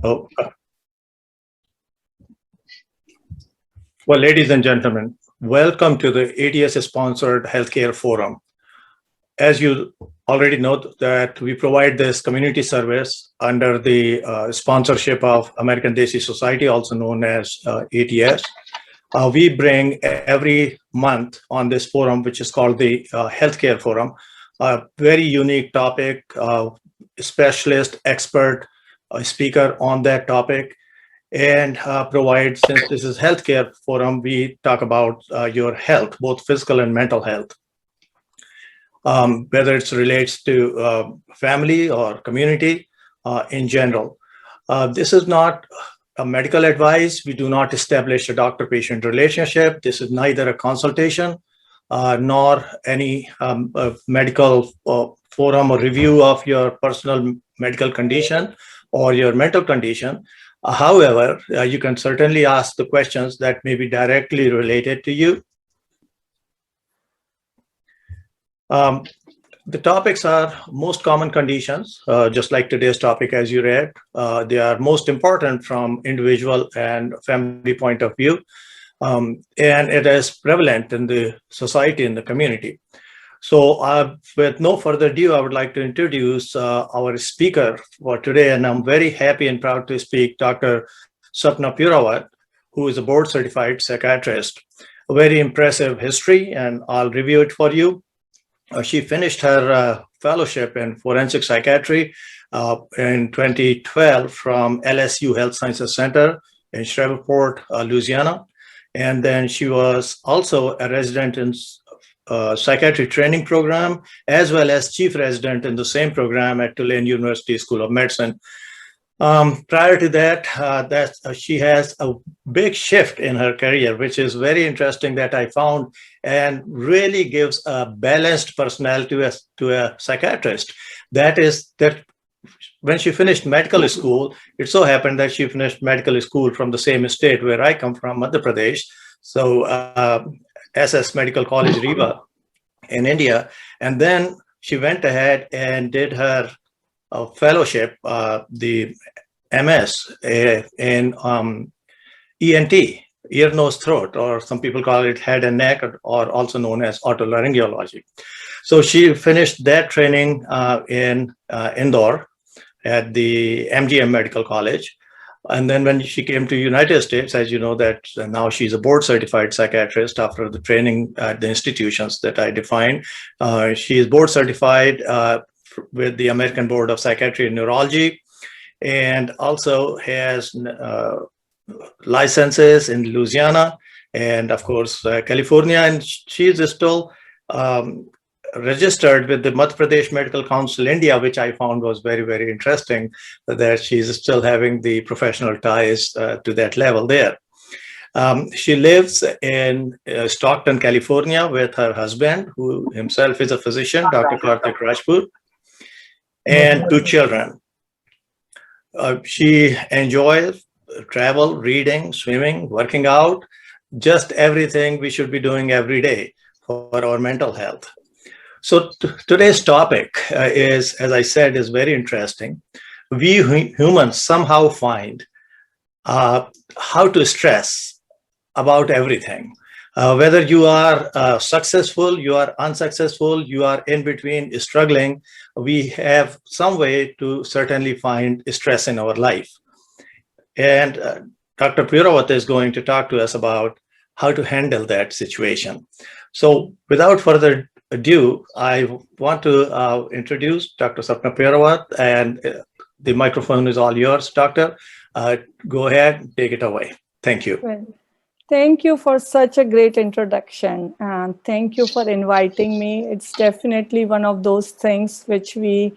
Oh, well, ladies and gentlemen, welcome to the ATS-sponsored Healthcare Forum. As you already know, that we provide this community service under the sponsorship of American Desi Society, also known as ATS. We bring every month on this forum, which is called the Healthcare Forum, a very unique topic, specialist, expert, speaker on that topic, and provide, since this is healthcare forum, we talk about your health, both physical and mental health, whether it relates to family or community in general. This is not a medical advice. We do not establish a doctor-patient relationship. This is neither a consultation nor any medical forum or review of your personal medical condition or your mental condition. However, you can certainly ask the questions that may be directly related to you. The topics are most common conditions, just like today's topic, as you read. They are most important from individual and family point of view, and it is prevalent in the society, in the community. So with no further ado, I would like to introduce our speaker for today, and I'm very happy and proud to speak Dr. Sapna Purawat, who is a board-certified psychiatrist. A very impressive history, and I'll review it for you. She finished her fellowship in forensic psychiatry in 2012 from LSU Health Sciences Center in Shreveport, Louisiana. And then she was also a resident in psychiatry training program, as well as chief resident in the same program at Tulane University School of Medicine. Prior to that, she has a big shift in her career, which is very interesting that I found, and really gives a balanced personality to a psychiatrist. That is that when she finished medical school, it so happened that she finished medical school from the same state where I come from, Madhya Pradesh. So SS Medical College, Riva in India. And then she went ahead and did her fellowship, the MS in ENT, ear, nose, throat, or some people call it head and neck, or also known as otolaryngology. So she finished that training in Indore at the MGM Medical College. And then when she came to United States, as you know, that now she's a board certified psychiatrist after the training at the institutions that I defined. She is board certified with the American Board of Psychiatry and Neurology, and also has licenses in Louisiana and, of course, California. And she is still registered with the Madhya Pradesh Medical Council India, which I found was very, very interesting, that she's still having the professional ties to that level there. She lives in Stockton, California with her husband, who himself is a physician, Dr. Karthik Rajput, and two children. She enjoys travel, reading, swimming, working out, just everything we should be doing every day for our mental health. So today's topic is, as I said, is very interesting. We humans somehow find how to stress about everything. Whether you are successful, you are unsuccessful, you are in between, struggling, we have some way to certainly find stress in our life. And Dr. Purawat is going to talk to us about how to handle that situation. So without further ado, I want to introduce Dr. Sapna Purawat, and the microphone is all yours, Doctor. Go ahead, take it away. Thank you. Well, thank you for such a great introduction, and thank you for inviting me. It's definitely one of those things which we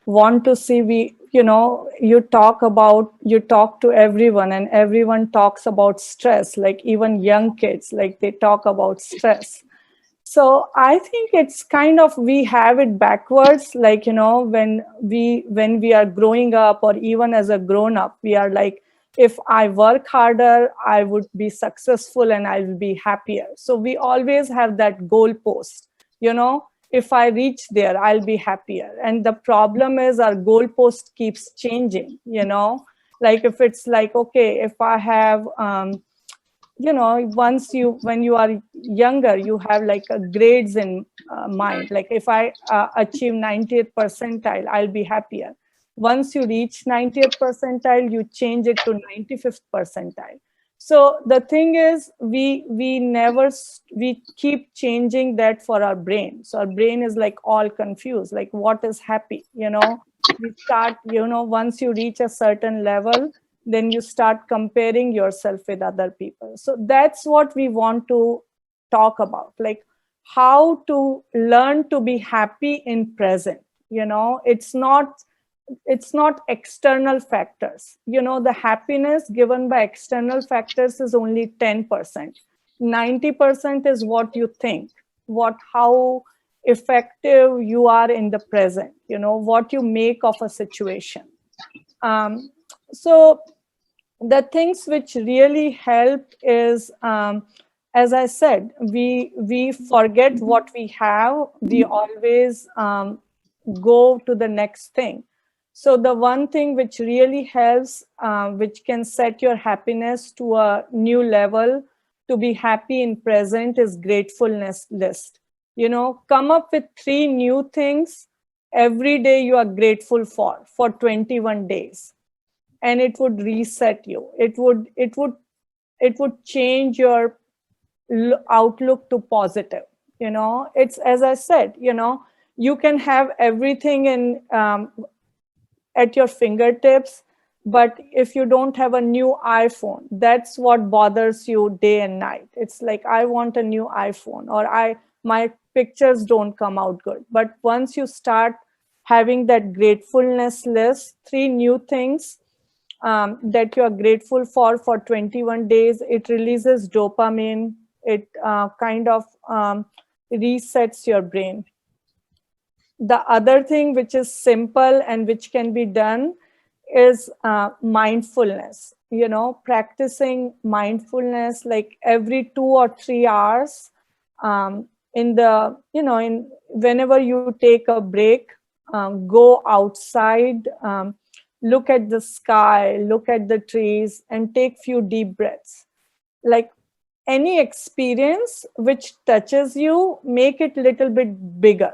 want to see. You talk to everyone, and everyone talks about stress, like even young kids, like they talk about stress. So I think it's kind of, we have it backwards, like, when we are growing up, or even as a grown up, we are like, if I work harder, I would be successful and I will be happier. So we always have that goalpost, if I reach there, I'll be happier. And the problem is our goalpost keeps changing, Like if it's like, okay, if I have when you are younger, you have like a grades in mind, like if I achieve 90th percentile, I'll be happier. Once you reach 90th percentile, you change it to 95th percentile. So the thing is, we keep changing that for our brain. So our brain is like all confused, like what is happy, we start, once you reach a certain level, then you start comparing yourself with other people. So that's what we want to talk about, like how to learn to be happy in present. It's not external factors. The happiness given by external factors is only 10%. 90% is what you think, how effective you are in the present, what you make of a situation. So the things which really help is, as I said, we forget what we have. We always go to the next thing. So the one thing which really helps, which can set your happiness to a new level, to be happy in present, is gratefulness list. Come up with 3 new things every day you are grateful for 21 days, and it would reset you. It would change your outlook to positive. It's, as I said, you can have everything in at your fingertips, but if you don't have a new iPhone, that's what bothers you day and night. It's like, I want a new iPhone, or my pictures don't come out good. But once you start having that gratefulness list, 3 new things that you are grateful for 21 days, it releases dopamine. It kind of resets your brain. The other thing which is simple and which can be done is mindfulness. Practicing mindfulness like every 2 or 3 hours, in whenever you take a break, go outside, look at the sky, look at the trees, and take few deep breaths. Like any experience which touches you, make it little bit bigger,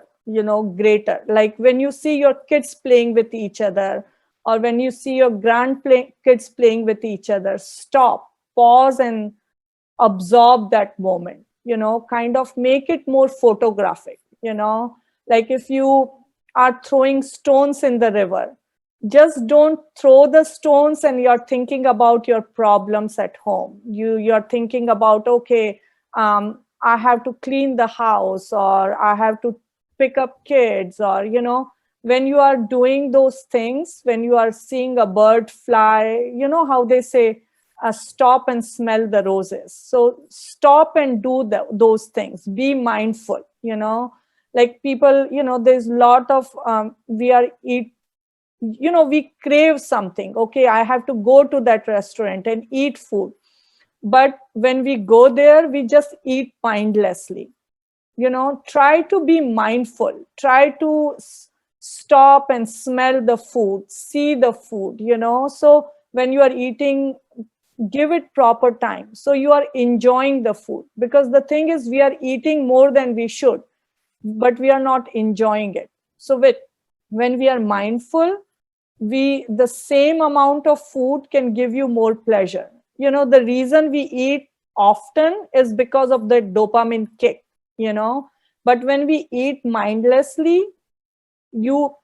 greater. Like when you see your kids playing with each other, or when you see your kids playing with each other, stop, pause, and absorb that moment. Kind of make it more photographic. Like if you are throwing stones in the river, just don't throw the stones and you're thinking about your problems at home. You're thinking about, okay, I have to clean the house, or I have to pick up kids, or when you are doing those things, when you are seeing a bird fly, how they say, stop and smell the roses. So stop and do those things. Be mindful. Like people, there's a lot of we crave something. Okay, I have to go to that restaurant and eat food. But when we go there, we just eat mindlessly. Try to be mindful. Try to stop and smell the food, see the food. So when you are eating, give it proper time, so you are enjoying the food. Because the thing is, we are eating more than we should, but we are not enjoying it. So when we are mindful, the same amount of food can give you more pleasure. The reason we eat often is because of the dopamine kick. But when we eat mindlessly, you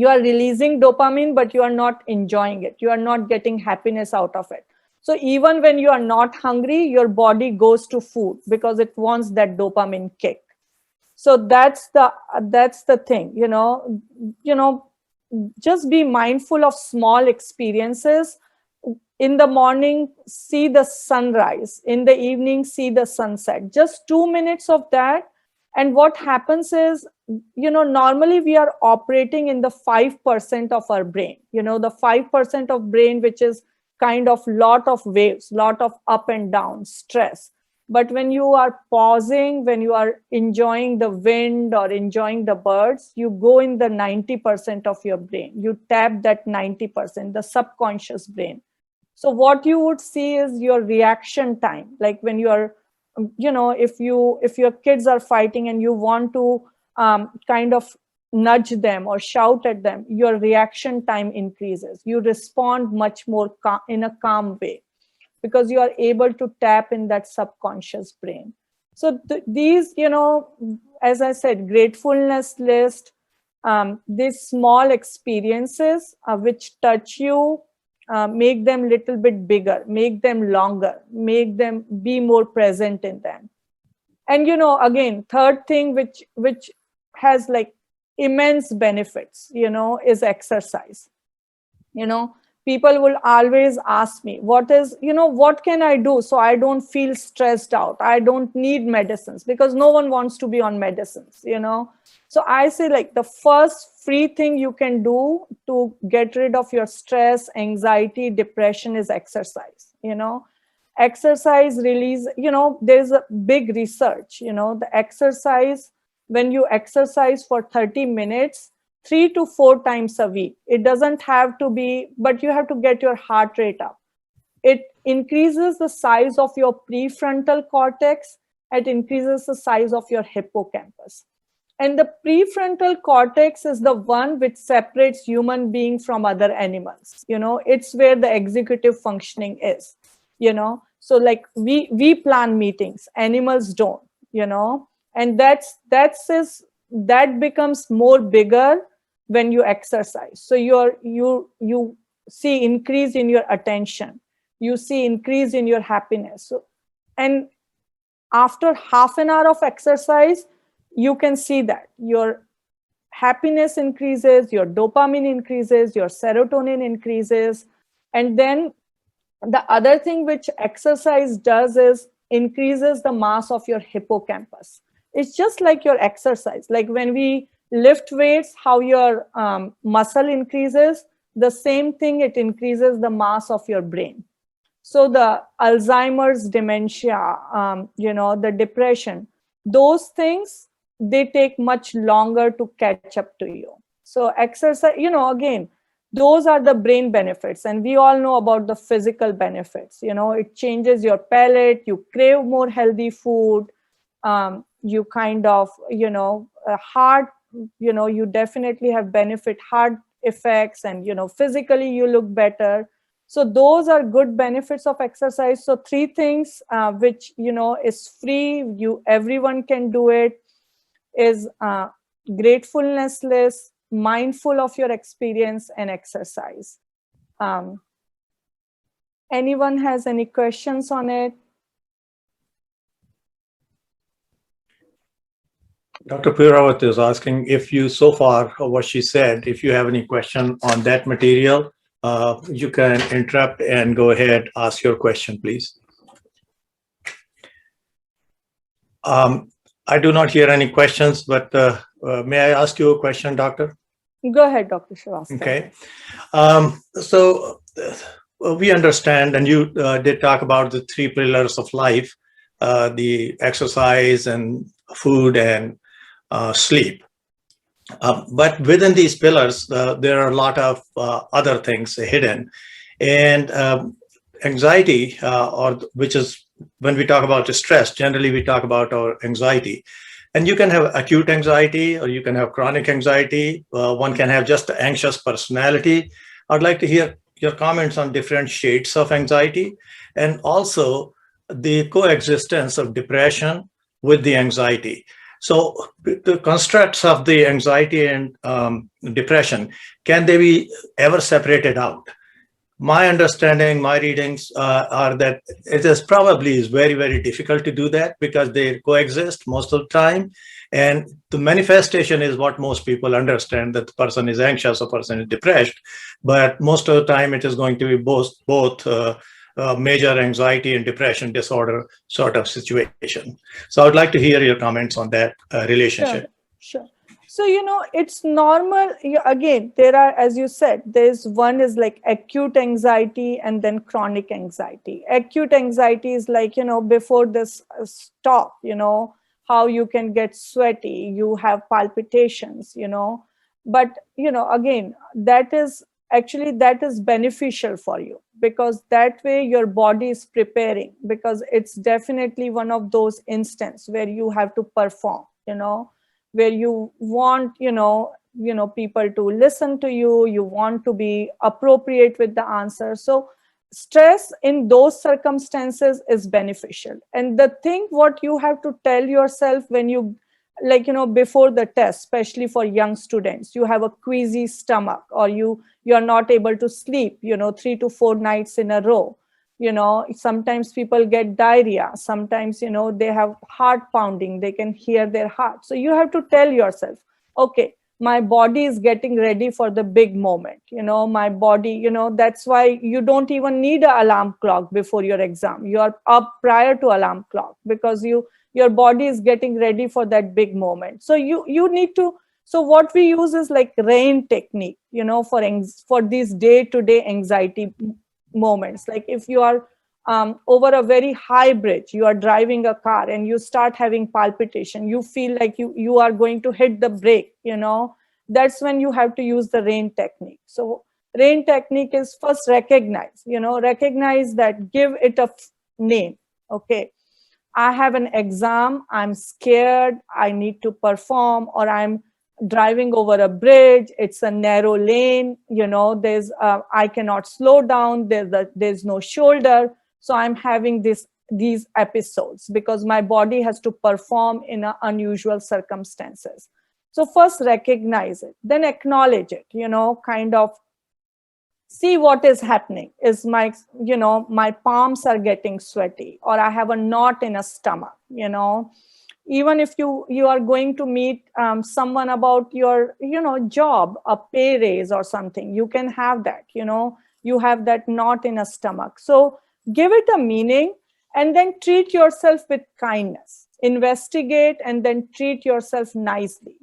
are releasing dopamine, but you are not enjoying it. You are not getting happiness out of it. So even when you are not hungry, your body goes to food because it wants that dopamine kick. So that's the thing. Just be mindful of small experiences. In the morning, see the sunrise. In the evening, see the sunset. Just 2 minutes of that. And what happens is, normally we are operating in the 5% of our brain, the 5% of brain, which is kind of lot of waves, lot of up and down, stress. But when you are pausing, when you are enjoying the wind or enjoying the birds, you go in the 90% of your brain. You tap that 90%, the subconscious brain. So what you would see is your reaction time. Like when you are, if your kids are fighting and you want to kind of nudge them or shout at them, your reaction time increases. You respond much more in a calm way, because you are able to tap in that subconscious brain. So these, as I said, gratefulness list, these small experiences which touch you, make them little bit bigger, make them longer, make them be more present in them. And again, third thing which has like immense benefits, is exercise. People will always ask me, what can I do so I don't feel stressed out? I don't need medicines, because no one wants to be on medicines. So I say, like, the first free thing you can do to get rid of your stress, anxiety, depression is exercise. Exercise release, there's a big research, the exercise, when you exercise for 30 minutes, 3 to 4 times a week. It doesn't have to be, but you have to get your heart rate up. It increases the size of your prefrontal cortex. It increases the size of your hippocampus. And the prefrontal cortex is the one which separates human being from other animals. It's where the executive functioning is. So like we plan meetings, animals don't. And that becomes more bigger when you exercise. So you see increase in your attention, you see increase in your happiness. So, and after half an hour of exercise, you can see that your happiness increases, your dopamine increases, your serotonin increases. And then the other thing which exercise does is increases the mass of your hippocampus. It's just like your exercise. Like when we lift weights, how your muscle increases, the same thing, it increases the mass of your brain. So the Alzheimer's, dementia, the depression, those things, they take much longer to catch up to you. So exercise, again, those are the brain benefits. And we all know about the physical benefits. It changes your palate, you crave more healthy food, you kind of, heart, you definitely have benefit heart effects, and, physically you look better. So those are good benefits of exercise. So 3 things which, is free, everyone can do it, is gratefulness list, mindful of your experience, and exercise. Anyone has any questions on it? Dr. Purawat is asking if you, so far, what she said, if you have any question on that material, you can interrupt and go ahead, ask your question, please. I do not hear any questions, but may I ask you a question, Doctor? Go ahead, Dr. Srivastava. Okay. So we understand, and you did talk about the 3 pillars of life, the exercise and food and sleep. But within these pillars, there are a lot of other things hidden. And anxiety, which is when we talk about stress, generally we talk about our anxiety. And you can have acute anxiety, or you can have chronic anxiety. One can have just anxious personality. I'd like to hear your comments on different shades of anxiety, and also the coexistence of depression with the anxiety. So the constructs of the anxiety and depression, can they be ever separated out? My understanding, my readings are that it is probably very, very difficult to do that, because they coexist most of the time. And the manifestation is what most people understand, that the person is anxious or person is depressed. But most of the time it is going to be both major anxiety and depression disorder sort of situation. So I would like to hear your comments on that relationship. Sure. So, it's normal. Again, there are, as you said, there's one is like acute anxiety and then chronic anxiety. Acute anxiety is like, before this stop, how you can get sweaty, you have palpitations, but, again, that is beneficial for you, because that way your body is preparing, because it's definitely one of those instances where you have to perform, where you want people to listen to you, you want to be appropriate with the answer. So stress in those circumstances is beneficial. And the thing what you have to tell yourself when you, like, before the test, especially for young students, you have a queasy stomach, or you're not able to sleep 3 to 4 nights in a row. Sometimes people get diarrhea, sometimes they have heart pounding, they can hear their heart. So you have to tell yourself, okay, my body is getting ready for the big moment. My body, that's why you don't even need an alarm clock before your exam. You are up prior to alarm clock, because your body is getting ready for that big moment. So you need to. So what we use is like rain technique, for these day-to-day anxiety moments. Like if you are over a very high bridge, you are driving a car and you start having palpitation, you feel like you are going to hit the brake, that's when you have to use the rain technique. So rain technique is first recognize that, give it a name. Okay, I have an exam, I'm scared, I need to perform, or I'm driving over a bridge, it's a narrow lane, there's I cannot slow down, there's no shoulder. So I'm having these episodes because my body has to perform in unusual circumstances. So first recognize it, then acknowledge it, kind of see what is happening. Is my palms are getting sweaty, or I have a knot in a stomach. Even if you are going to meet someone about your job, a pay raise or something, you can have that. You have that knot in a stomach. So give it a meaning, and then treat yourself with kindness. Investigate and then treat yourself nicely.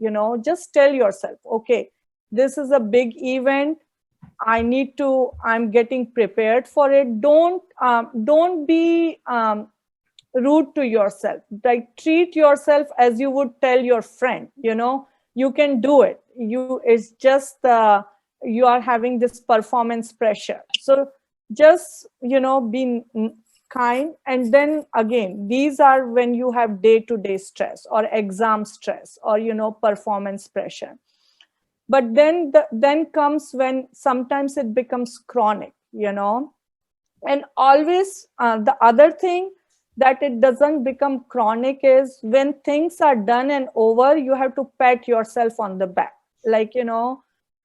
Just tell yourself, okay, this is a big event, I'm getting prepared for it. Don't be rude to yourself. Like, treat yourself as you would tell your friend. You can do it. It's just you are having this performance pressure. So just be kind. And then again, these are when you have day-to-day stress or exam stress or performance pressure. But then comes when sometimes it becomes chronic, and always the other thing that it doesn't become chronic is when things are done and over, you have to pat yourself on the back, like,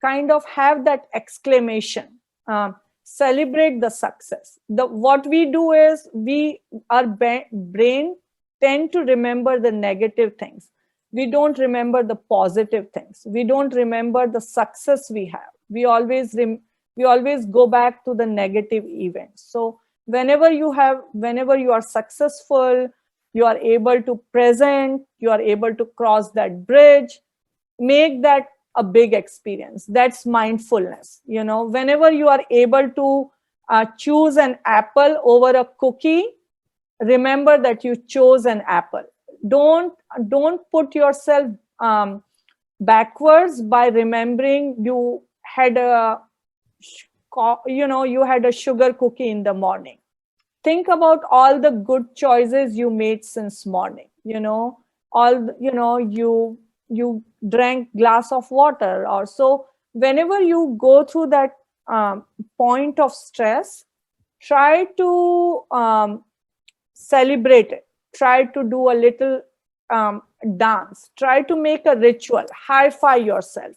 kind of have that exclamation, celebrate the success. What we do is our brain tend to remember the negative things. We don't remember the positive things. We don't remember the success we have. We always go back to the negative events. So whenever you are successful, you are able to present, you are able to cross that bridge, make that a big experience. That's mindfulness. Whenever you are able to choose an apple over a cookie, remember that you chose an apple. Don't put yourself backwards by remembering you had a sugar cookie in the morning. Think about all the good choices you made since morning. You drank glass of water or so. Whenever you go through that point of stress, try to celebrate it. Try to do a little dance. Try to make a ritual. High-five yourself.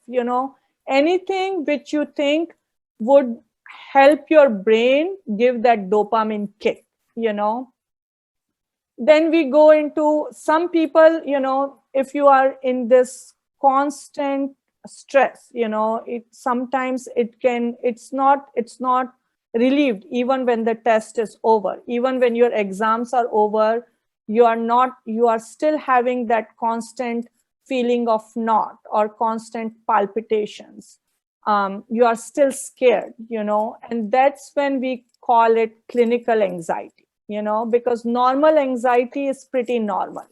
Anything which you think would help your brain give that dopamine kick. Then we go into some people. If you are in this constant stress, sometimes it's not relieved even when the test is over, even when your exams are over. You are still having that constant feeling of not or constant palpitations. You are still scared, and that's when we call it clinical anxiety, because normal anxiety is pretty normal,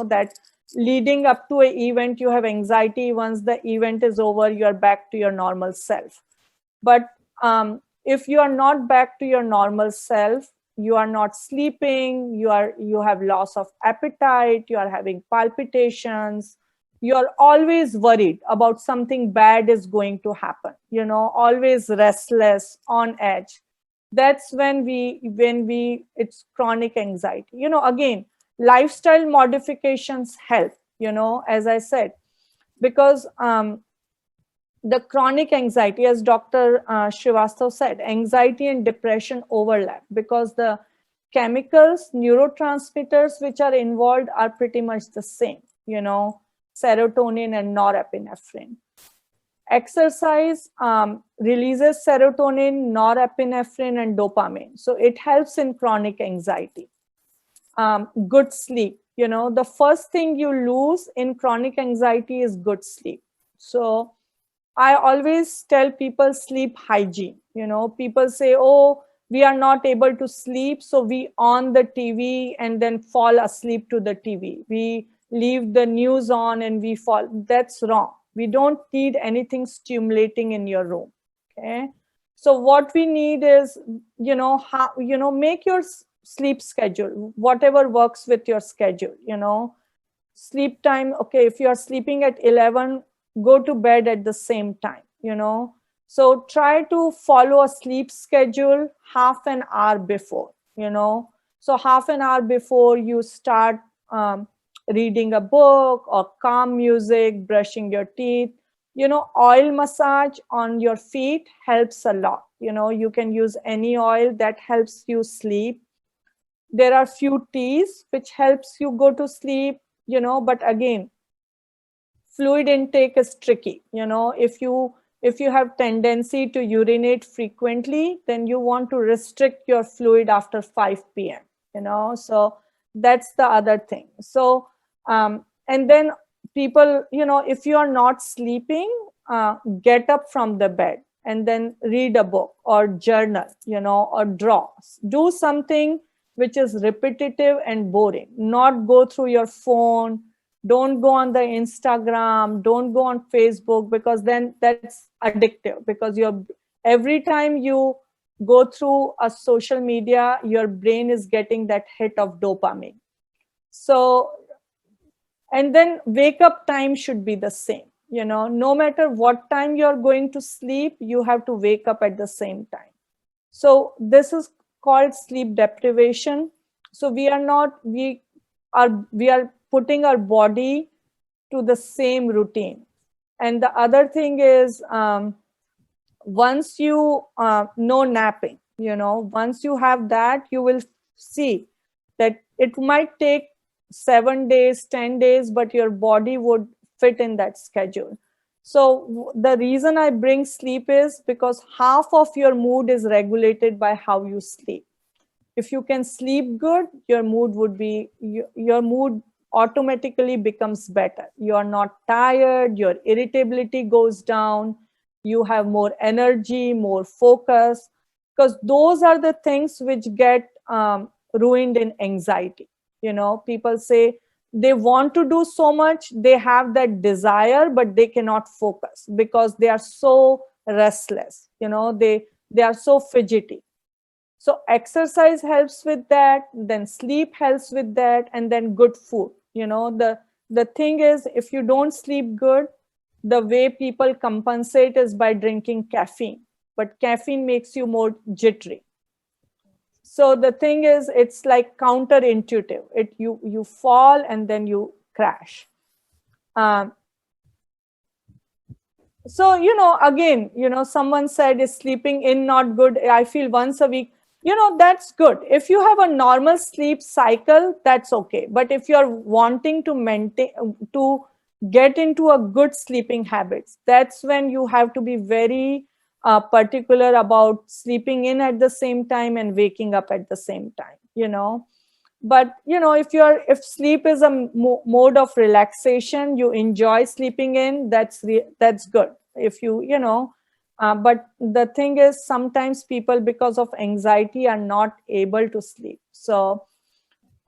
that leading up to an event, you have anxiety. Once the event is over, you are back to your normal self. But if you are not back to your normal self, you are not sleeping, you have loss of appetite, you are having palpitations, you are always worried about something bad is going to happen, always restless, on edge. That's when it's chronic anxiety. Again, lifestyle modifications help, as I said, because the chronic anxiety, as Dr. Srivastav said, anxiety and depression overlap because the chemicals, neurotransmitters which are involved are pretty much the same, serotonin and norepinephrine. Exercise releases serotonin, norepinephrine, and dopamine. So it helps in chronic anxiety. Good sleep. The first thing you lose in chronic anxiety is good sleep. So I always tell people sleep hygiene. People say, oh, we are not able to sleep, so we on the TV and then fall asleep to the TV. We leave the news on and we fall. That's wrong. We don't need anything stimulating in your room. Okay. So what we need is, make your sleep schedule, whatever works with your schedule, sleep time. Okay. If you are sleeping at 11, go to bed at the same time, So try to follow a sleep schedule half an hour before, So half an hour before you start reading a book or calm music, brushing your teeth, oil massage on your feet helps a lot. You can use any oil that helps you sleep. There are few teas which helps you go to sleep, but again, fluid intake is tricky. If you have tendency to urinate frequently, then you want to restrict your fluid after 5 p.m. So that's the other thing. So and then people, if you are not sleeping, get up from the bed and then read a book or journal, or draw. Do something which is repetitive and boring. Not go through your phone. Don't go on the Instagram, don't go on Facebook, because then that's addictive, because every time you go through a social media, your brain is getting that hit of dopamine. So, and then wake up time should be the same. No matter what time you're going to sleep, you have to wake up at the same time. So this is called sleep deprivation. So we are putting our body to the same routine. And the other thing is, once you know napping, once you have that, you will see that it might take 7 days, 10 days, but your body would fit in that schedule. So the reason I bring sleep is because half of your mood is regulated by how you sleep. If you can sleep good, your mood automatically becomes better. You are not tired, your irritability goes down, you have more energy, more focus, because those are the things which get ruined in anxiety. People say they want to do so much, they have that desire, but they cannot focus because they are so restless, they are so fidgety. So exercise helps with that, then sleep helps with that, and then good food. The thing is, if you don't sleep good, the way people compensate is by drinking caffeine, but caffeine makes you more jittery. So the thing is, it's like counterintuitive. You fall and then you crash. So, again, someone said, is sleeping in not good? I feel once a week. That's good. If you have a normal sleep cycle, that's okay. But if you're wanting to get into a good sleeping habits, that's when you have to be very particular about sleeping in at the same time and waking up at the same time. But if sleep is a mode of relaxation, you enjoy sleeping in, that's good. If but the thing is, sometimes people, because of anxiety, are not able to sleep. So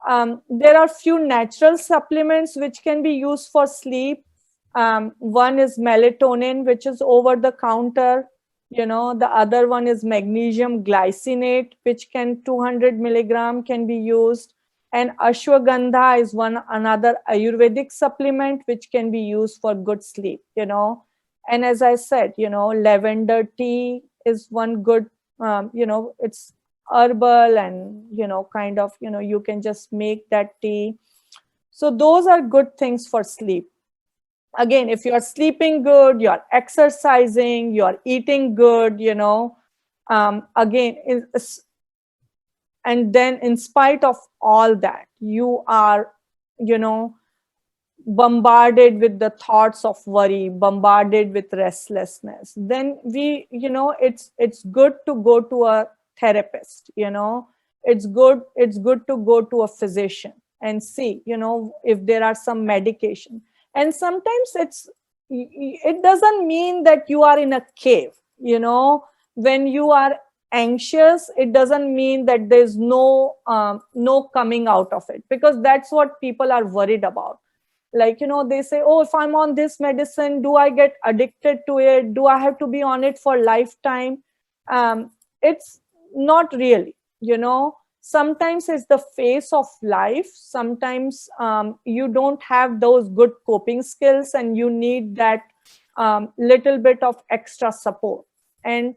there are few natural supplements which can be used for sleep. One is melatonin, which is over the counter. The other one is magnesium glycinate, which can 200 milligram can be used. And ashwagandha is another Ayurvedic supplement which can be used for good sleep. And as I said, lavender tea is one good. It's herbal, and kind of you can just make that tea. So those are good things for sleep. Again, if you are sleeping good, you're exercising, you're eating good, again, and then in spite of all that, you are bombarded with the thoughts of worry, bombarded with restlessness, then it's good to go to a therapist. It's good to go to a physician and see if there are some medication. And sometimes it doesn't mean that you are in a cave. When you are anxious, it doesn't mean that there's no coming out of it, because that's what people are worried about. Like they say, oh, if I'm on this medicine, do I get addicted to it? Do I have to be on it for lifetime? It's not really. Sometimes it's the phase of life. Sometimes you don't have those good coping skills, and you need that little bit of extra support. And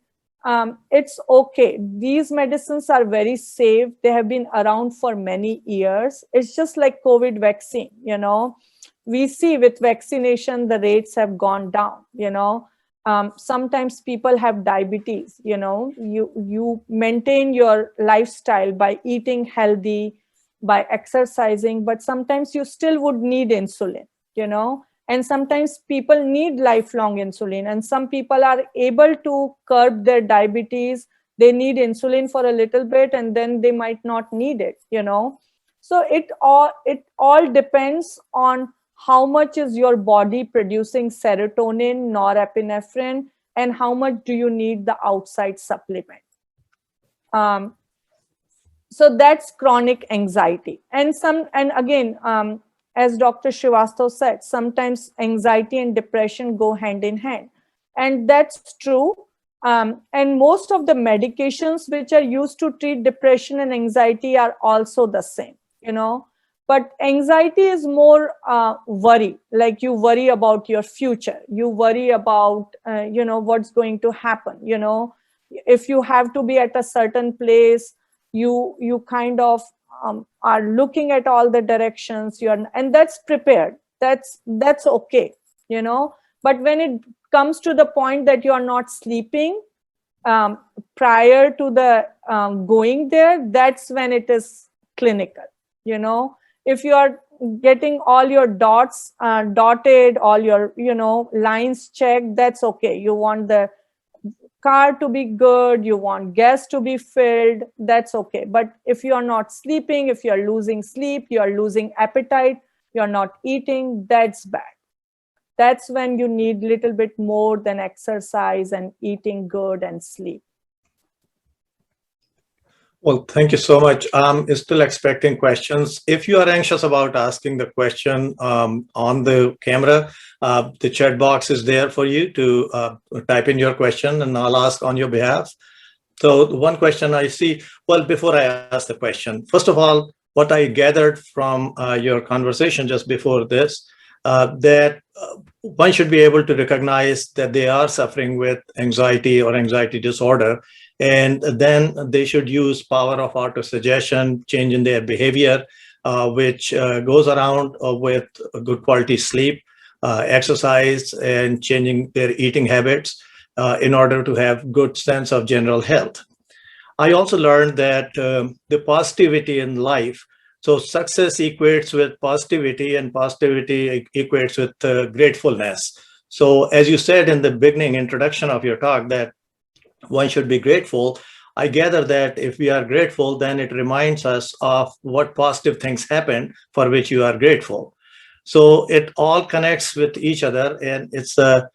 it's okay. These medicines are very safe. They have been around for many years. It's just like COVID vaccine. We see with vaccination, the rates have gone down. Sometimes people have diabetes. You maintain your lifestyle by eating healthy, by exercising, but sometimes you still would need insulin. And sometimes people need lifelong insulin, and some people are able to curb their diabetes. They need insulin for a little bit, and then they might not need it. So it all depends on how much is your body producing serotonin, norepinephrine, and how much do you need the outside supplement. So that's chronic anxiety. And again, as Dr. Srivastava said, sometimes anxiety and depression go hand in hand. And that's true. And most of the medications which are used to treat depression and anxiety are also the same, But anxiety is more worry, like you worry about your future. You worry about, what's going to happen. If you have to be at a certain place, you kind of are looking at all the directions. And that's prepared. That's okay, But when it comes to the point that you are not sleeping prior to the going there, that's when it is clinical. If you are getting all your dots dotted, all your lines checked, that's okay. You want the car to be good, you want gas to be filled, that's okay. But if you are not sleeping, if you are losing sleep, you are losing appetite, you are not eating, that's bad. That's when you need little bit more than exercise and eating good and sleep. Well, thank you so much. I'm still expecting questions. If you are anxious about asking the question on the camera, the chat box is there for you to type in your question, and I'll ask on your behalf. So one question I see, well, before I ask the question, first of all, what I gathered from your conversation just before this, that one should be able to recognize that they are suffering with anxiety or anxiety disorder, and then they should use power of autosuggestion, change in their behavior, which goes around with good quality sleep, exercise, and changing their eating habits in order to have good sense of general health. I also learned that the positivity in life, so success equates with positivity, and positivity equates with gratefulness. So as you said in the beginning introduction of your talk, that one should be grateful. I gather that if we are grateful, then it reminds us of what positive things happened for which you are grateful. So it all connects with each other, and it's a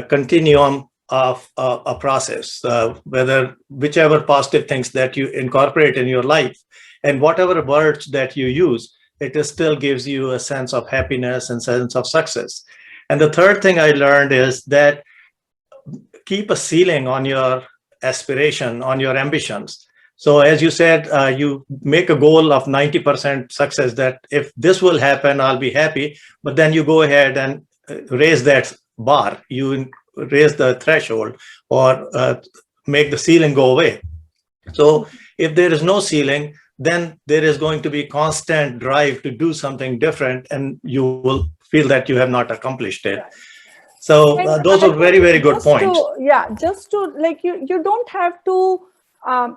continuum of a process, whether whichever positive things that you incorporate in your life and whatever words that you use, it still gives you a sense of happiness and sense of success. And the third thing I learned is that keep a ceiling on your aspiration, on your ambitions. So as you said, you make a goal of 90% success, that if this will happen, I'll be happy. But then you go ahead and raise that bar, you raise the threshold, or make the ceiling go away. So if there is no ceiling, then there is going to be constant drive to do something different, and you will feel that you have not accomplished it. So And those I are very, think very good just points. to, yeah, just to like you don't have to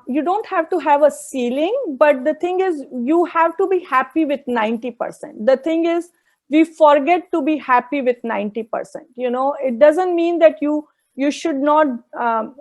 you don't have to have a ceiling, but the thing is you have to be happy with 90%. The thing is we forget to be happy with 90%. You know, it doesn't mean that you should not.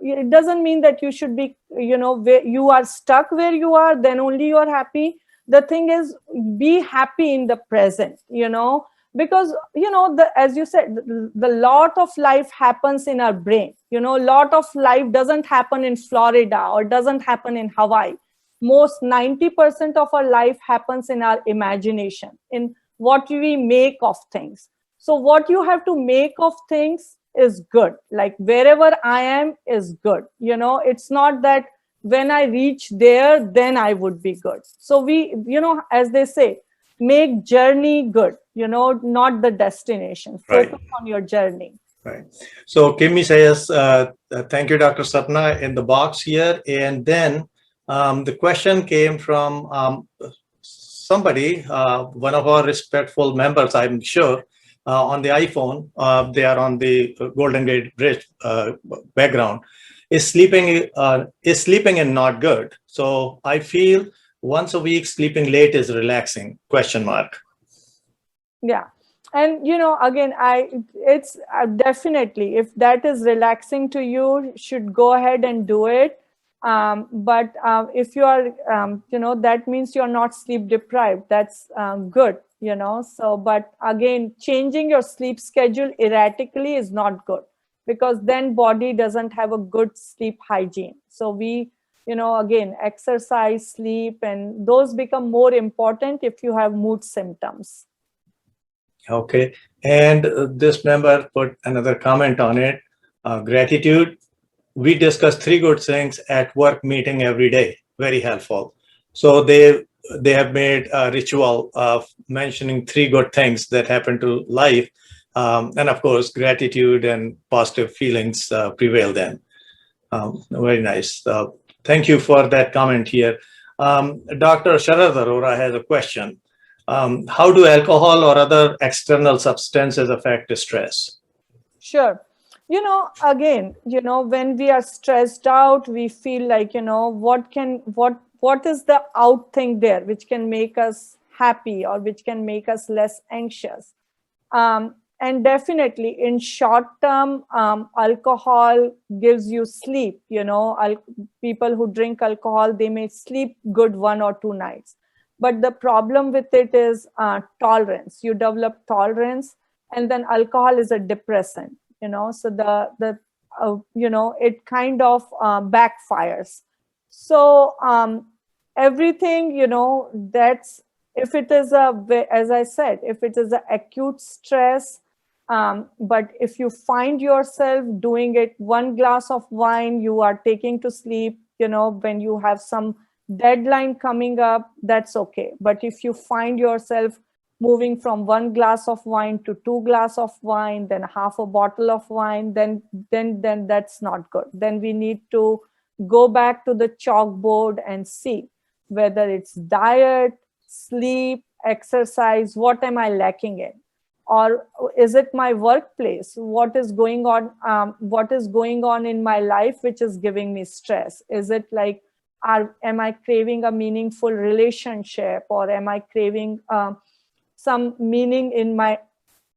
It doesn't mean that you should be, you know, where you are stuck where you are, then only you are happy. The thing is, be happy in the present. You know, because you know, the as you said, the lot of life happens in our brain. You know, lot of life doesn't happen in Florida or doesn't happen in Hawaii. Most 90% of our life happens in our imagination, in what we make of things. So what you have to make of things is good. Like wherever I am is good. You know, it's not that when I reach there then I would be good. So we, you know, as they say, make journey good, you know, not the destination. Right. Focus on your journey. Right. So Kimmy says, thank you, Dr. Sapna, in the box here. And then the question came from somebody, one of our respectful members, I'm sure, on the iPhone. They are on the Golden Gate Bridge background. Is sleeping and not good? So I feel once a week sleeping late is relaxing, question mark. Yeah. And you know, again, it's definitely, if that is relaxing to you, should go ahead and do it. But if you are, you know, that means you're not sleep deprived. That's good, you know. So, but again, changing your sleep schedule erratically is not good, because then body doesn't have a good sleep hygiene. So we, you know, again, exercise, sleep, and those become more important if you have mood symptoms. Okay, and this member put another comment on it. Gratitude. We discuss 3 good things at work meeting every day. Very helpful. So they have made a ritual of mentioning 3 good things that happen to life, and of course, gratitude and positive feelings prevail then. Very nice. Thank you for that comment here. Dr. Sharad Arora has a question. How do alcohol or other external substances affect stress? Sure. You know, again, you know, when we are stressed out, we feel like, you know, what is the out thing there which can make us happy or which can make us less anxious. And definitely in short term, alcohol gives you sleep. You know, people who drink alcohol, they may sleep good 1 or 2 nights. But the problem with it is tolerance. You develop tolerance, and then alcohol is a depressant. You know, so the you know, it kind of backfires. So everything, you know, that's, if it is as I said, if it is an acute stress, but if you find yourself doing it, 1 glass of wine you are taking to sleep, you know, when you have some deadline coming up, that's okay. But if you find yourself moving from 1 glass of wine to 2 glass of wine, then half a bottle of wine, then that's not good. Then we need to go back to the chalkboard and see whether it's diet, sleep, exercise, what am I lacking in? Or is it my workplace? What is going on in my life which is giving me stress? Is it like, am I craving a meaningful relationship, or am I craving some meaning in my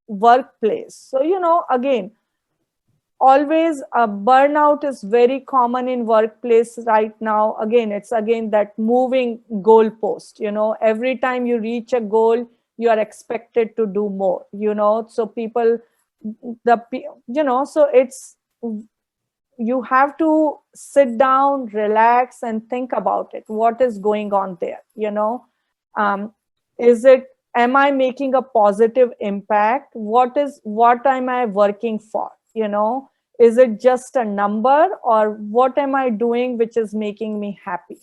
workplace? So, you know, again, always burnout is very common in workplace right now. Again, it's again that moving goalpost. Every time you reach a goal, you are expected to do more. So people, so it's, you have to sit down, relax, and think about it. What is going on there? Um, is it, am I making a positive impact? What am I working for? Is it just a number, or what am I doing which is making me happy?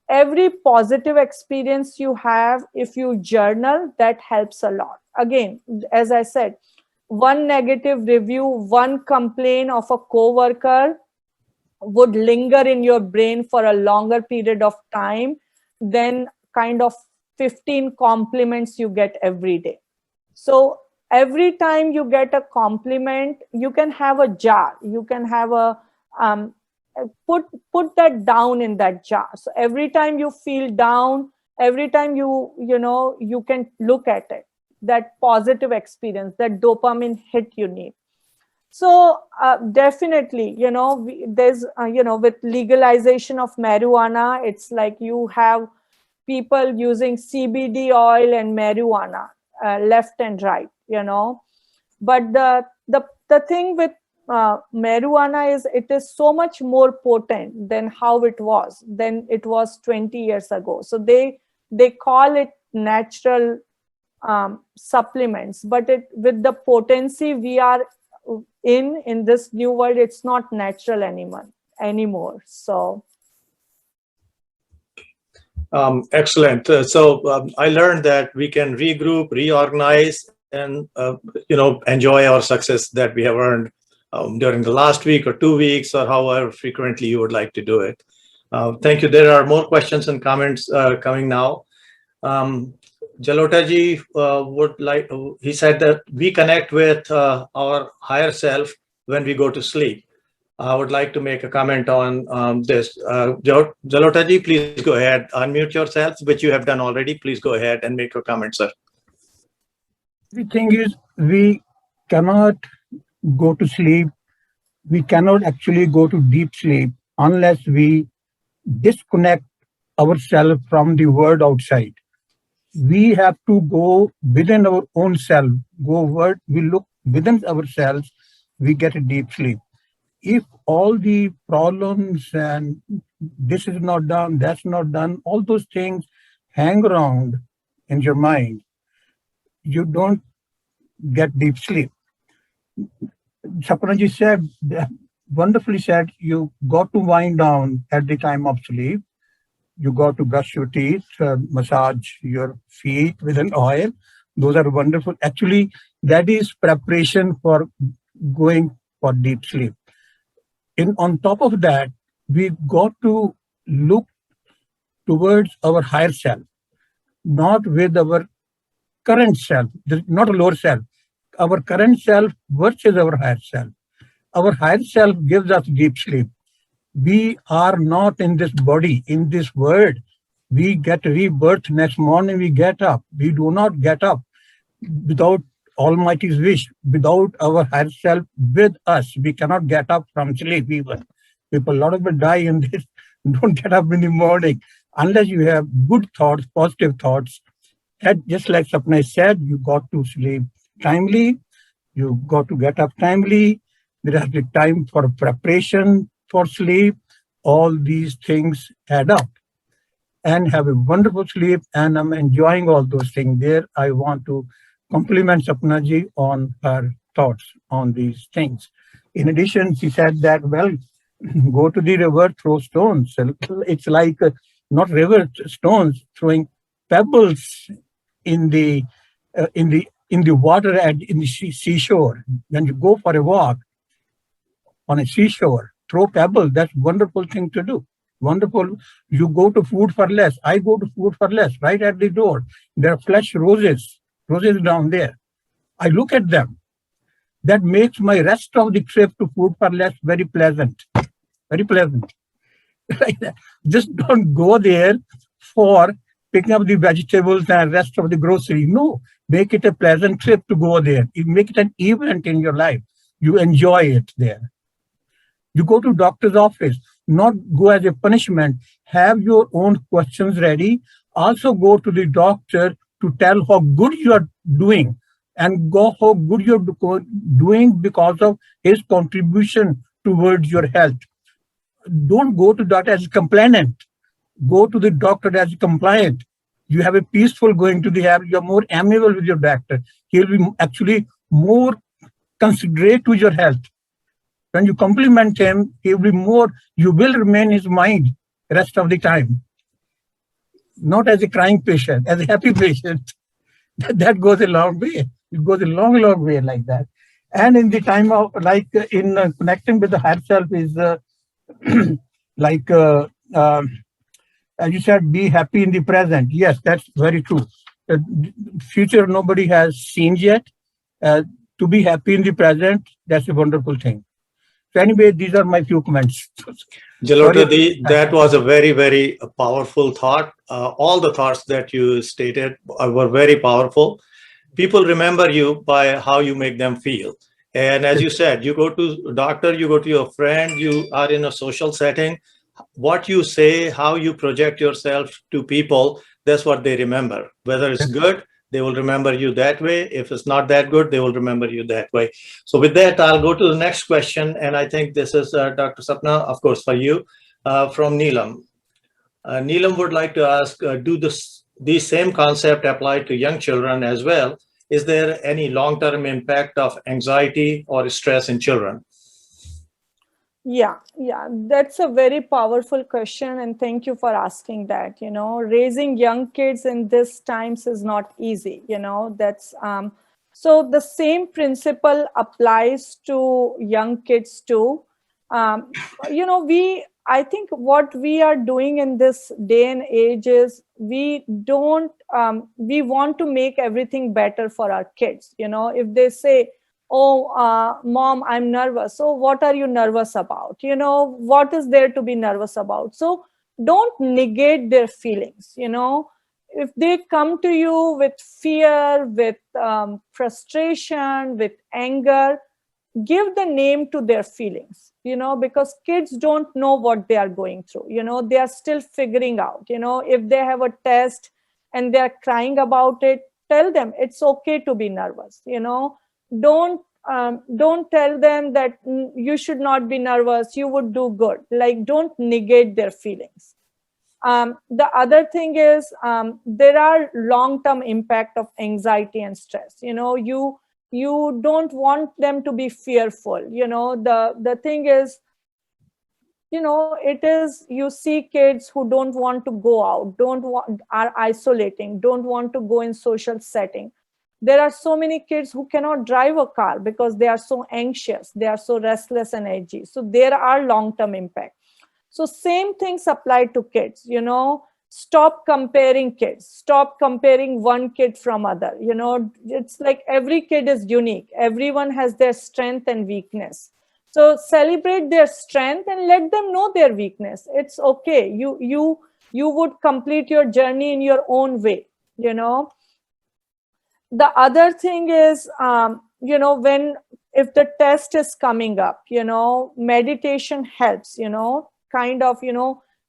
Every positive experience you have, if you journal, that helps a lot. Again, as I said, one negative review, one complaint of a coworker would linger in your brain for a longer period of time than kind of 15 compliments you get every day. So every time you get a compliment, you can have a jar, you can have a put that down in that jar. So every time you feel down, every time you can look at it, that positive experience, that dopamine hit you need. So definitely, there's, with legalization of marijuana, it's like you have people using CBD oil and marijuana left and right, But the thing with marijuana is it is so much more potent than how it was, 20 years ago. So they call it natural supplements, but with the potency we are in this new world, it's not natural anymore. So Excellent. I learned that we can regroup, reorganize, and enjoy our success that we have earned during the last week or 2 weeks, or however frequently you would like to do it. Thank you. There are more questions and comments coming now. Jalotaji would like. He said that we connect with our higher self when we go to sleep. I would like to make a comment on this. Jalotaji, please go ahead. Unmute yourselves, which you have done already. Please go ahead and make your comment, sir. The thing is, we cannot go to sleep. We cannot actually go to deep sleep unless we disconnect ourselves from the world outside. We have to go within our own self, we look within ourselves, we get a deep sleep. If all the problems and this is not done, that's not done, all those things hang around in your mind, you don't get deep sleep. Sapna ji said, wonderfully said, you got to wind down at the time of sleep. You got to brush your teeth, massage your feet with an oil. Those are wonderful. Actually, that is preparation for going for deep sleep. On top of that, we got to look towards our higher self, not with our current self, not a lower self. Our current self versus our higher self. Our higher self gives us deep sleep. We are not in this body, in this world. We get rebirth next morning, we get up. We do not get up without Almighty's wish, without our higher self with us. We cannot get up from sleep even. A lot of people die in this, don't get up in the morning unless you have good thoughts, positive thoughts. And just like Sapna said, you got to sleep timely, you got to get up timely, there has to be time for preparation for sleep. All these things add up and have a wonderful sleep, and I'm enjoying all those things there. I want to compliment Sapna ji on her thoughts on these things. In addition, she said that, well, go to the river, throw stones. It's like not river stones, throwing pebbles in the water and in the seashore. When you go for a walk on a seashore, throw pebbles. That's a wonderful thing to do. Wonderful. You go to Food for Less. I go to Food for Less right at the door. There are fresh roses down there. I look at them. That makes my rest of the trip to Food for Less very pleasant. Very pleasant. Just don't go there for picking up the vegetables and rest of the grocery. No, make it a pleasant trip to go there. Make it an event in your life. You enjoy it there. You go to doctor's office, not go as a punishment. Have your own questions ready. Also go to the doctor to tell how good you are doing and go how good you're doing because of his contribution towards your health. Don't go to doctor as a complainant. Go to the doctor as a compliant. You have a peaceful going to the you're more amiable with your doctor. He'll be actually more considerate to your health. When you compliment him, he will be more, you will remain his mind rest of the time. Not as a crying patient, as a happy patient. That goes a long way. It goes a long, long way like that. And in the time of, like in connecting with the higher self is like, as you said, be happy in the present. Yes, that's very true. The future nobody has seen yet. To be happy in the present, that's a wonderful thing. So anyway, these are my few comments. Jalota, that was a very, very powerful thought. All the thoughts that you stated were very powerful. People remember you by how you make them feel. And as you said, you go to a doctor, you go to your friend, you are in a social setting. What you say, how you project yourself to people, that's what they remember. Whether it's good, they will remember you that way. If it's not that good, they will remember you that way. So with that, I'll go to the next question. And I think this is Dr. Sapna, of course, for you, from Neelam. Neelam would like to ask, do these same concept apply to young children as well? Is there any long-term impact of anxiety or stress in children? Yeah, that's a very powerful question, and thank you for asking that. Raising young kids in these times is not easy. That's so the same principle applies to young kids too. I think what we are doing in this day and age is we want to make everything better for our kids. If they say, oh, mom, I'm nervous. So what are you nervous about? What is there to be nervous about? So don't negate their feelings. If they come to you with fear, with frustration, with anger, give the name to their feelings, because kids don't know what they are going through. They are still figuring out. If they have a test and they're crying about it, tell them it's okay to be nervous. Don't tell them that you should not be nervous, you would do good. Like, don't negate their feelings. The other thing is there are long-term impact of anxiety and stress. You don't want them to be fearful. The thing is, it is, you see kids who don't want to go out, are isolating, don't want to go in social setting. There are so many kids who cannot drive a car because they are so anxious, they are so restless and edgy. So there are long-term impact. So same things apply to kids. Stop comparing kids. Stop comparing one kid from other. It's like every kid is unique. Everyone has their strength and weakness. So celebrate their strength and let them know their weakness. It's okay. You would complete your journey in your own way. The other thing is, if the test is coming up, meditation helps, kind of,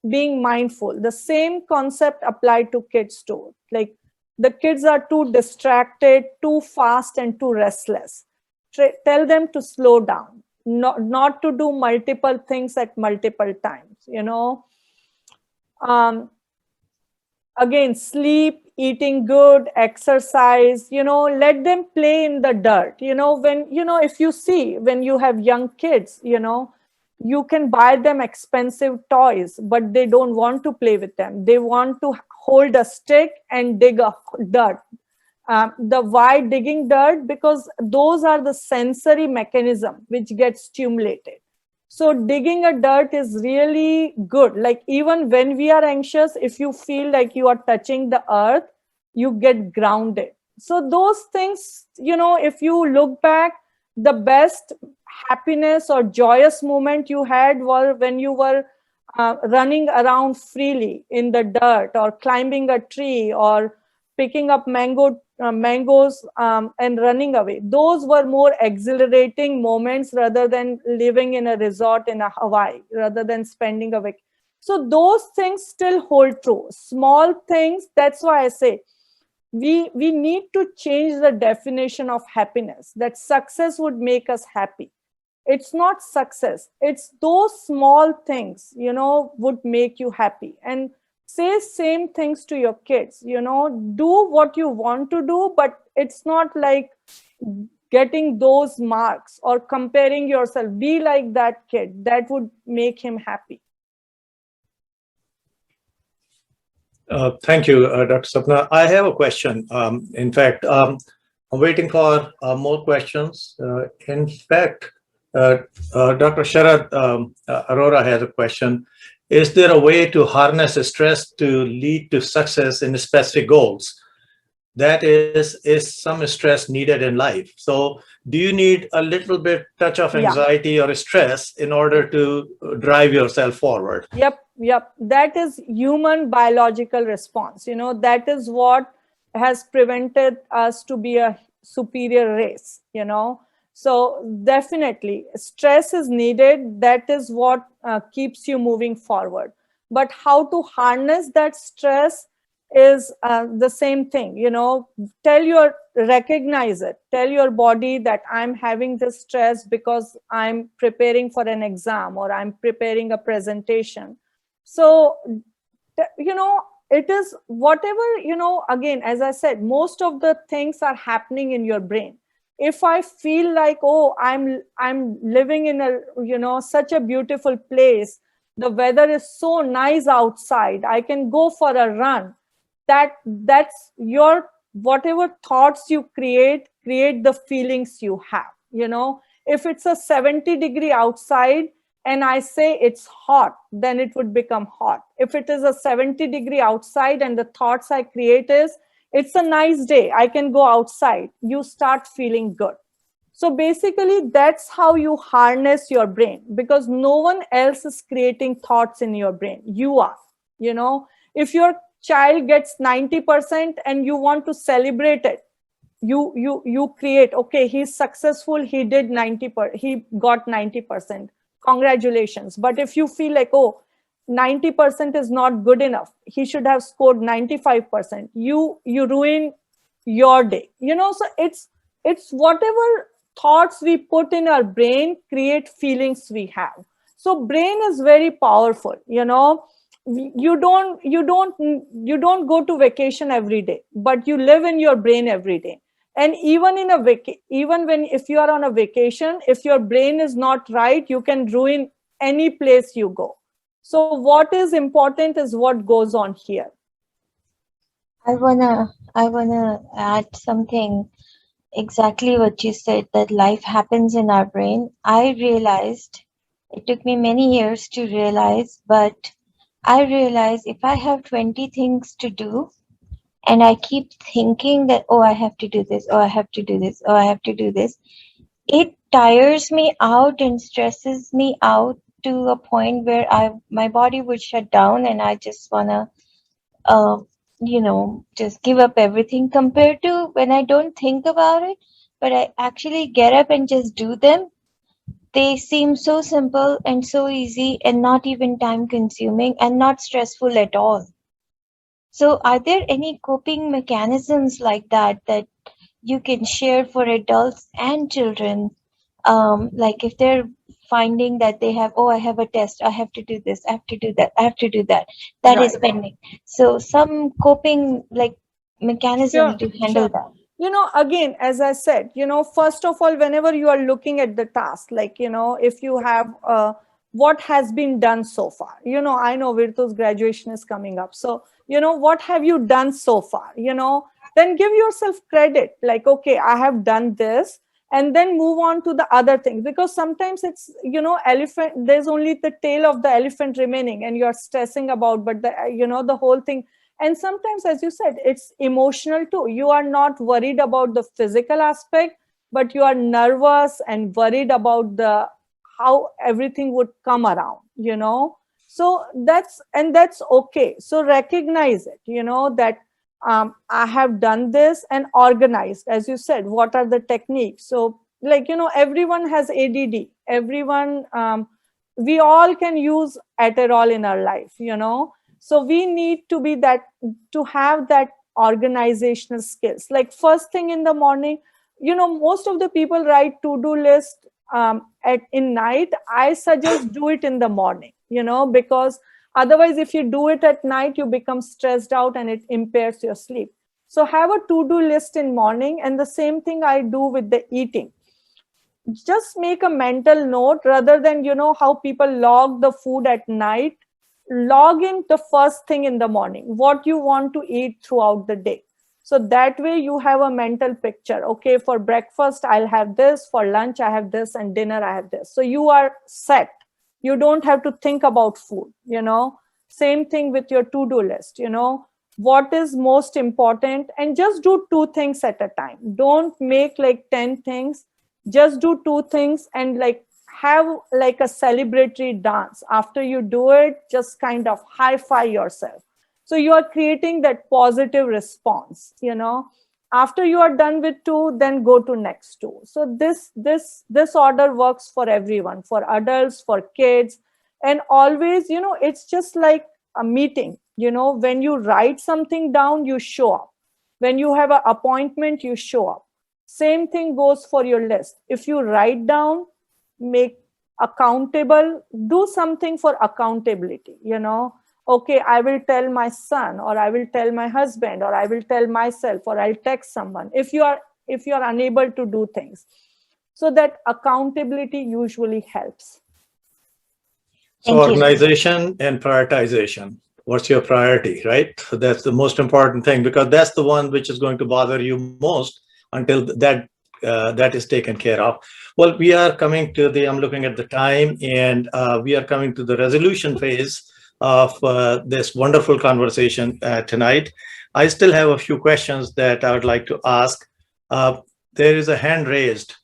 being mindful. The same concept applied to kids too. Like, the kids are too distracted, too fast, and too restless. Tell them to slow down, not to do multiple things at multiple times. Again, sleep, eating good, exercise, let them play in the dirt. If you see, when you have young kids, you can buy them expensive toys, but they don't want to play with them. They want to hold a stick and dig a dirt. Why digging dirt? Because those are the sensory mechanism which gets stimulated. So digging a dirt is really good. Like, even when we are anxious, if you feel like you are touching the earth, you get grounded. So those things, if you look back, the best happiness or joyous moment you had were when you were running around freely in the dirt, or climbing a tree, or picking up mangoes and running away. Those were more exhilarating moments rather than living in a resort in a Hawaii, rather than spending a week. So those things still hold true. Small things, that's why I say we need to change the definition of happiness, that success would make us happy. It's not success, it's those small things, would make you happy. And say same things to your kids, do what you want to do, but it's not like getting those marks or comparing yourself. Be like that kid, that would make him happy. Thank you, Dr. Sapna. I have a question. In fact, I'm waiting for more questions. In fact, Dr. Sharad Arora has a question. Is there a way to harness stress to lead to success in specific goals? That is some stress needed in life. So do you need a little bit touch of anxiety or stress in order to drive yourself forward? Yep. That is human biological response. That is what has prevented us to be a superior race, So definitely stress is needed. That is what keeps you moving forward. But how to harness that stress is the same thing, recognize it. Tell your body that I'm having this stress because I'm preparing for an exam or I'm preparing a presentation. So, it is whatever, again, as I said, most of the things are happening in your brain. If I feel like, oh, I'm living in a, such a beautiful place, the weather is so nice outside, I can go for a run. That's your, whatever thoughts you create the feelings you have. If it's a 70-degree outside and I say it's hot, then it would become hot. If it is a 70-degree outside and the thoughts I create is, it's a nice day, I can go outside, you start feeling good. So basically, that's how you harness your brain, because no one else is creating thoughts in your brain. You are, if your child gets 90% and you want to celebrate it, you create, okay, he's successful, he did 90%, he got 90%. Congratulations. But if you feel like, oh, 90% is not good enough, he should have scored 95%, you ruin your day. So it's whatever thoughts we put in our brain create feelings we have. So brain is very powerful. You don't go to vacation every day, but you live in your brain every day. And even in if you are on a vacation, if your brain is not right, you can ruin any place you go. So what is important is what goes on here. I wanna add something. Exactly what you said, that life happens in our brain. I realized, it took me many years to realize, but I realized if I have 20 things to do and I keep thinking that, oh, I have to do this, oh, I have to do this, oh, I have to do this, it tires me out and stresses me out to a point where my body would shut down and I just wanna just give up everything, compared to when I don't think about it, but I actually get up and just do them. They seem so simple and so easy and not even time consuming and not stressful at all. So are there any coping mechanisms like that you can share for adults and children? Like if they're finding that they have, oh, I have a test, I have to do this, I have to do that, I have to do that, that is pending. So some coping mechanism to handle that. Again, as I said, first of all, whenever you are looking at the task, if you have what has been done so far, I know Virtu's graduation is coming up. So, what have you done so far? Then give yourself credit, like, okay, I have done this, and then move on to the other things, because sometimes it's, elephant, there's only the tail of the elephant remaining and you're stressing about, but the whole thing. And sometimes, as you said, it's emotional too. You are not worried about the physical aspect, but you are nervous and worried about how everything would come around, So that's okay. So recognize it, that I have done this and organized, as you said, what are the techniques? So like, everyone has ADD, everyone, we all can use Adderall in our life, so we need to be that, to have that organizational skills. Like first thing in the morning, most of the people write to-do list in night. I suggest do it in the morning, because otherwise, if you do it at night, you become stressed out and it impairs your sleep. So have a to-do list in morning, and the same thing I do with the eating. Just make a mental note rather than, how people log the food at night. Log in the first thing in the morning, what you want to eat throughout the day. So that way you have a mental picture. Okay, for breakfast, I'll have this, for lunch, I have this, and dinner, I have this. So you are set. You don't have to think about food, Same thing with your to-do list, what is most important, and just do 2 things at a time. Don't make like 10 things. Just do 2 things and like have like a celebratory dance. After you do it, just kind of high-five yourself. So you are creating that positive response, After you are done with 2, then go to next 2. So this order works for everyone, for adults, for kids. And always, it's just like a meeting. When you write something down, you show up. When you have an appointment, you show up. Same thing goes for your list. If you write down, make accountable, do something for accountability, Okay, I will tell my son, or I will tell my husband, or I will tell myself, or I'll text someone. If you are unable to do things, so that accountability usually helps. So organization and prioritization. What's your priority, right? So that's the most important thing, because that's the one which is going to bother you most until that is taken care of. Well, we are coming to I'm looking at the time, and we are coming to the resolution phase of this wonderful conversation tonight. I still have a few questions that I would like to ask. There is a hand raised.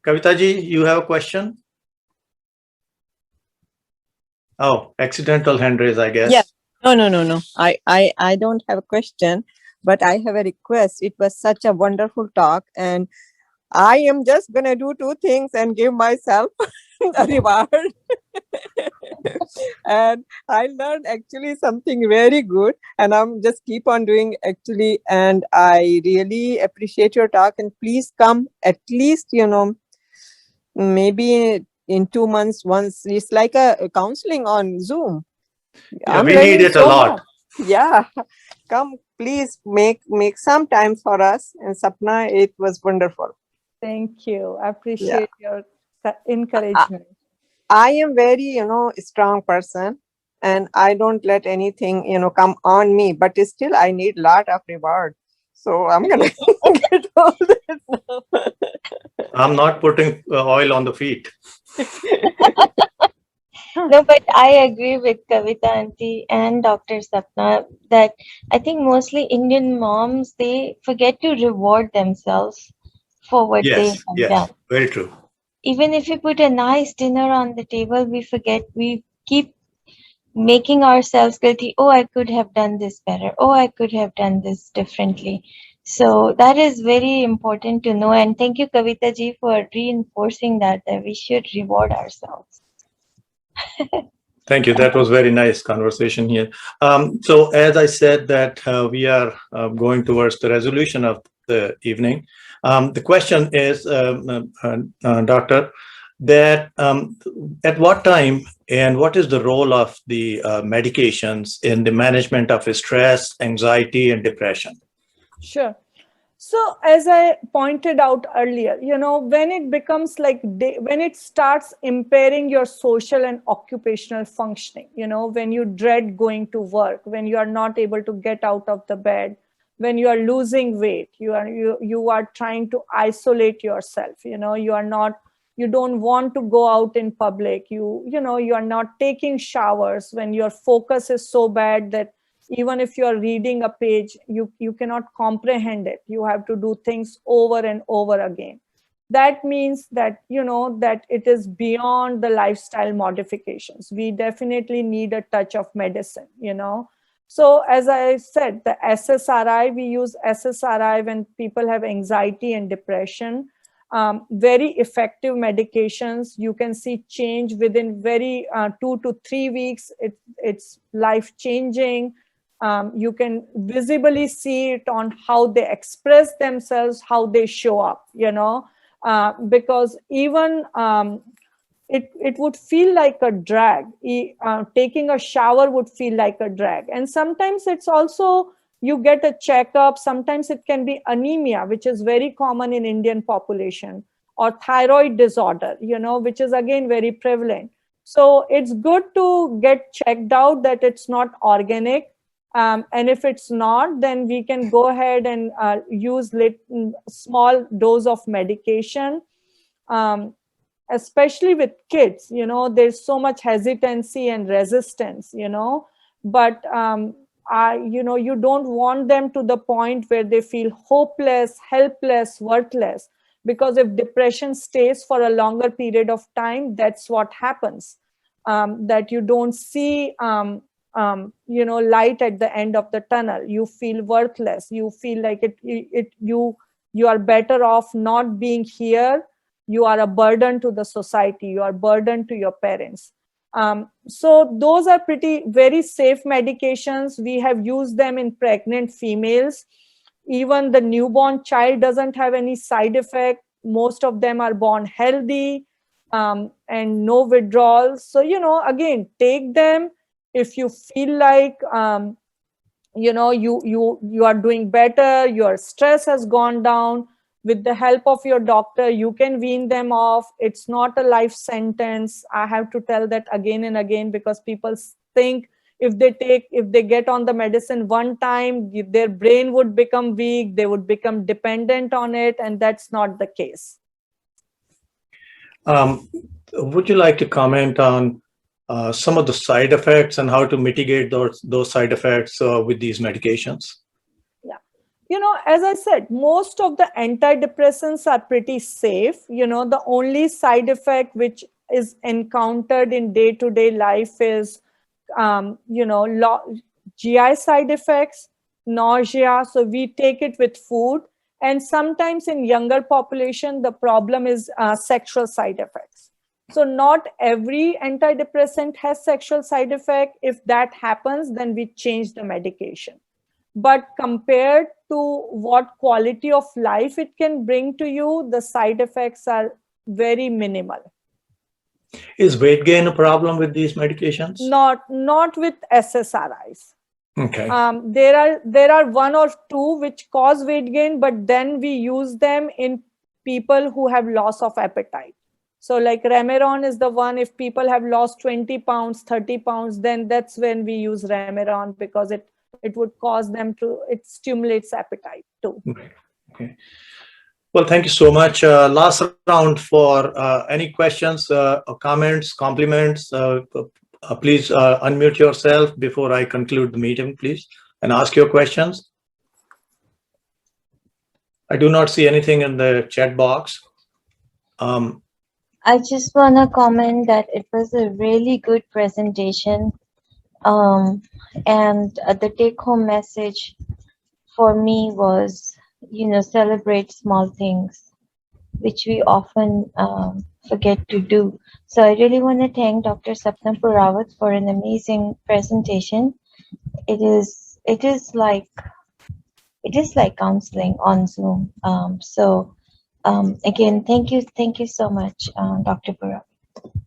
Kavitaji, you have a question? Oh, accidental hand raise, I guess. Yeah. No. I don't have a question, but I have a request. It was such a wonderful talk, and I am just going to do 2 things and give myself a reward. And I learned actually something very good, and I'm just keep on doing actually. And I really appreciate your talk, and please come at least, maybe in 2 months once. It's like a counseling on Zoom. Yeah, we need it a lot. Much. Yeah, come please make some time for us. And Sapna, it was wonderful. Thank you. I appreciate your encouragement. I am very, strong person, and I don't let anything, come on me, but still I need lot of reward. So I'm going to get all that now. I'm not putting oil on the feet. No, but I agree with Kavita Aunty and Dr. Sapna that I think mostly Indian moms, they forget to reward themselves for what they have done. Very true. Even if we put a nice dinner on the table, we keep making ourselves guilty. Oh, I could have done this better. Oh, I could have done this differently. So that is very important to know. And thank you, Kavita ji, for reinforcing that we should reward ourselves. Thank you. That was very nice conversation here. So as I said that we are going towards the resolution of the evening. The question is, Doctor, that at what time and what is the role of the medications in the management of stress, anxiety, and depression? Sure. So as I pointed out earlier, when it becomes like, when it starts impairing your social and occupational functioning, when you dread going to work, when you are not able to get out of the bed, when you are losing weight, you are trying to isolate yourself, you don't want to go out in public, you are not taking showers, when your focus is so bad that even if you are reading a page, you cannot comprehend it. You have to do things over and over again. That means that, that it is beyond the lifestyle modifications. We definitely need a touch of medicine, So as I said, the SSRI, we use SSRI when people have anxiety and depression. Very effective medications. You can see change within 2 to 3 weeks. It's life-changing. You can visibly see it on how they express themselves, how they show up, because even it would feel like a drag. Taking a shower would feel like a drag. And sometimes it's also, you get a checkup. Sometimes it can be anemia, which is very common in Indian population, or thyroid disorder, which is again very prevalent. So it's good to get checked out that it's not organic. And if it's not, then we can go ahead and use small dose of medication. Especially with kids, there's so much hesitancy and resistance, but you don't want them to the point where they feel hopeless, helpless, worthless, because if depression stays for a longer period of time, that's what happens, that you don't see light at the end of the tunnel. You feel worthless. You feel like you are better off not being here. You are a burden to the society. You are a burden to your parents. So those are very safe medications. We have used them in pregnant females. Even the newborn child doesn't have any side effect. Most of them are born healthy, and no withdrawals. So, again, take them if you feel like, you are doing better, your stress has gone down. With the help of your doctor, you can wean them off. It's not a life sentence. I have to tell that again and again, because people think if they get on the medicine one time, their brain would become weak, they would become dependent on it, and that's not the case. Would you like to comment on some of the side effects and how to mitigate those side effects with these medications? As I said, most of the antidepressants are pretty safe. The only side effect which is encountered in day-to-day life is, GI side effects, nausea. So we take it with food. And sometimes in younger population, the problem is sexual side effects. So not every antidepressant has sexual side effect. If that happens, then we change the medication. But compared to what quality of life it can bring to you, the side effects are very minimal. Is weight gain a problem with these medications? Not with SSRIs. Okay. There are one or two which cause weight gain, but then we use them in people who have loss of appetite. So like Remeron is the one, if people have lost 20 pounds, 30 pounds, then that's when we use Remeron, because it would cause them it stimulates appetite too. Okay. Well, thank you so much. Last round for any questions, comments, compliments. Please unmute yourself before I conclude the meeting, please, and ask your questions. I do not see anything in the chat box. I just want to comment that it was a really good presentation. And the take-home message for me was, celebrate small things, which we often forget to do. So I really want to thank Dr. Sapna Purawat for an amazing presentation. It is like counseling on Zoom. Again, thank you so much, Dr. Purawat.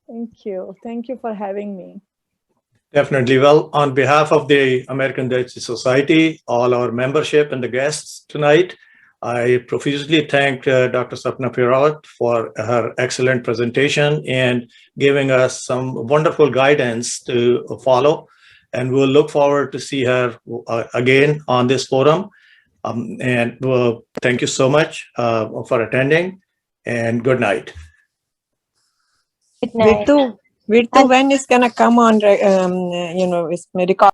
Thank you for having me. Definitely. Well, on behalf of the American Diabetes Society, all our membership and the guests tonight, I profusely thank Dr. Sapna Purawat for her excellent presentation and giving us some wonderful guidance to follow. And we'll look forward to see her again on this forum. And thank you so much for attending, and good night. Good night. Virtu, when is gonna come on? With record?